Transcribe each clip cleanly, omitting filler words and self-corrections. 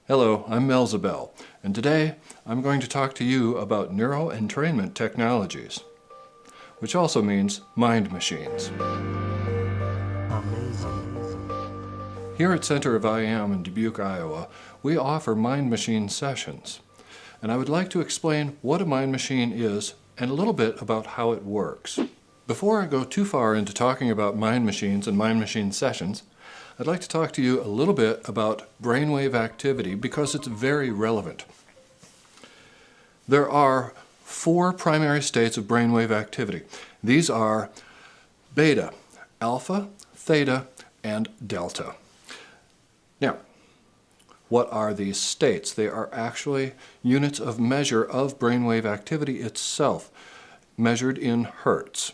Hello, I'm Melzabel, and today I'm going to talk to you about neuroentrainment technologies, which also means mind machines. Here at Center of IAM in Dubuque, Iowa, we offer mind machine sessions, and I would like to explain what a mind machine is and a little bit about how it works. Before I go too far into talking about mind machines and mind machine sessions, I'd like to talk to you a little bit about brainwave activity because it's very relevant. There are 4 primary states of brainwave activity. These are beta, alpha, theta, and delta. Now, what are these states? They are actually units of measure of brainwave activity itself, measured in hertz.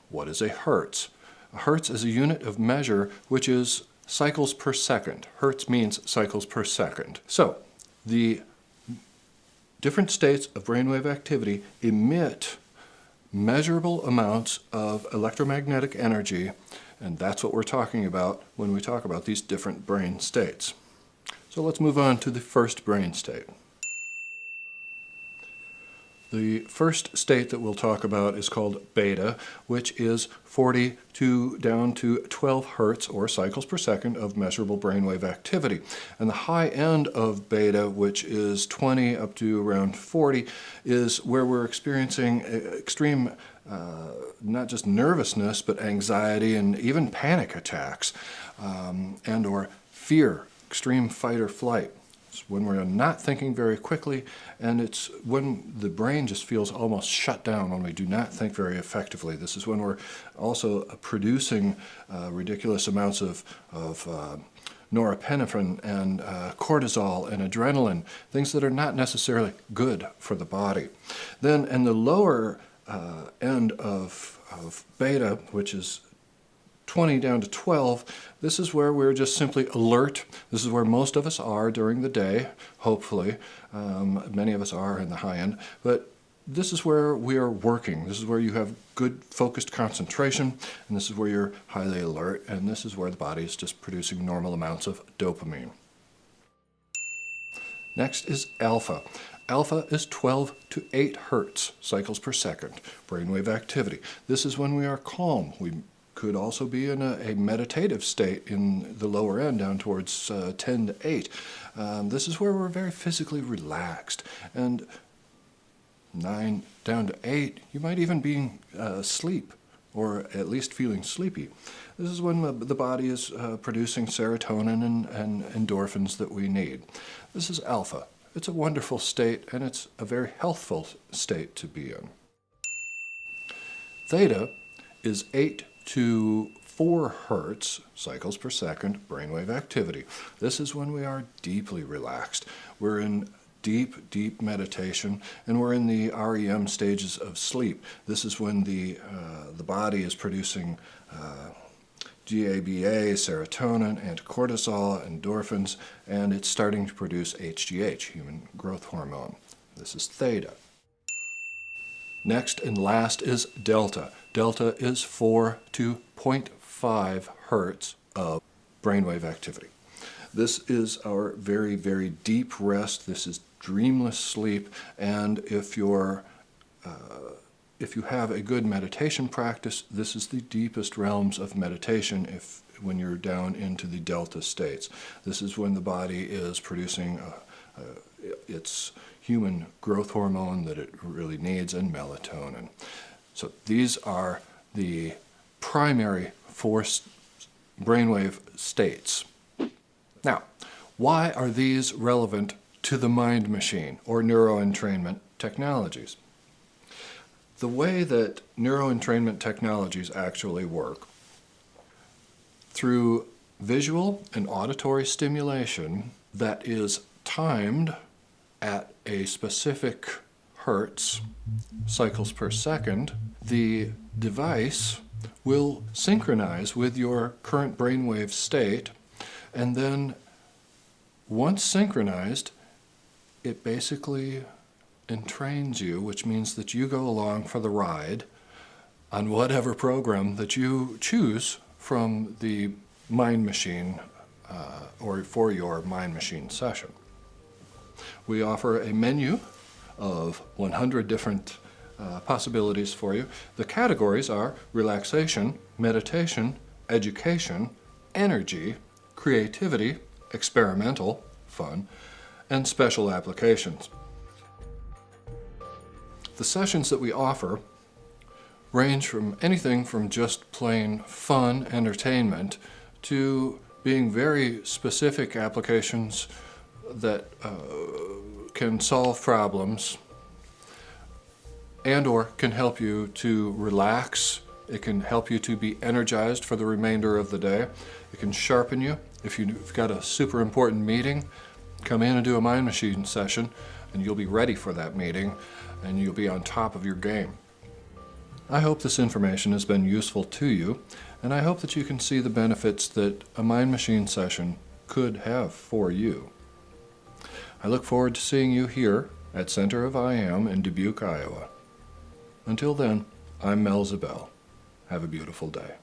What is a hertz? A hertz is a unit of measure which is cycles per second. Hertz means cycles per second. So, the different states of brainwave activity emit measurable amounts of electromagnetic energy, and that's what we're talking about when we talk about these different brain states. So let's move on to the first brain state. The first state that we'll talk about is called beta, which is 40 to down to 12 hertz or cycles per second of measurable brainwave activity. And the high end of beta, which is 20 up to around 40, is where we're experiencing extreme not just nervousness, but anxiety and even panic attacks and or fear, extreme fight or flight. When we're not thinking very quickly, and it's when the brain just feels almost shut down when we do not think very effectively. This is when we're also producing ridiculous amounts of norepinephrine and cortisol and adrenaline, things that are not necessarily good for the body. Then in the lower end of beta, which is 20 down to 12, this is where we're just simply alert. This is where most of us are during the day, hopefully. Many of us are in the high end, but this is where we are working. This is where you have good focused concentration, and this is where you're highly alert, and this is where the body is just producing normal amounts of dopamine. Next is alpha. Alpha is 12 to 8 hertz cycles per second brainwave activity. This is when we are calm. We could also be in a meditative state in the lower end, down towards 10 to 8. This is where we're very physically relaxed. And 9 down to 8, you might even be asleep, or at least feeling sleepy. This is when the body is producing serotonin and endorphins that we need. This is alpha. It's a wonderful state, and it's a very healthful state to be in. Theta is 8 to 4 hertz cycles per second brainwave activity. This is when we are deeply relaxed. We're in deep meditation, and we're in the REM stages of sleep. This is when the body is producing GABA, serotonin, and cortisol, endorphins, and it's starting to produce HGH, human growth hormone. This is theta. Next and last is delta. Delta is 4 to 0.5 hertz of brainwave activity. This is our very, very deep rest. This is dreamless sleep, and if you have a good meditation practice, this is the deepest realms of meditation when you're down into the delta states. This is when the body is producing its human growth hormone that it really needs, and melatonin. So these are the primary 4 brainwave states. Now, why are these relevant to the mind machine or neuroentrainment technologies? The way that neuroentrainment technologies actually work, through visual and auditory stimulation that is timed at a specific hertz, cycles per second, the device will synchronize with your current brainwave state, and then once synchronized, it basically entrains you, which means that you go along for the ride on whatever program that you choose from the mind machine or for your mind machine session. We offer a menu of 100 different possibilities for you. The categories are relaxation, meditation, education, energy, creativity, experimental, fun, and special applications. The sessions that we offer range from anything from just plain fun entertainment to being very specific applications that can solve problems and or can help you to relax. It can help you to be energized for the remainder of the day. It can sharpen you. If you've got a super important meeting, come in and do a mind machine session and you'll be ready for that meeting and you'll be on top of your game. I hope this information has been useful to you, and I hope that you can see the benefits that a mind machine session could have for you. I look forward to seeing you here at Center of I Am in Dubuque, Iowa. Until then, I'm Mel Zabel. Have a beautiful day.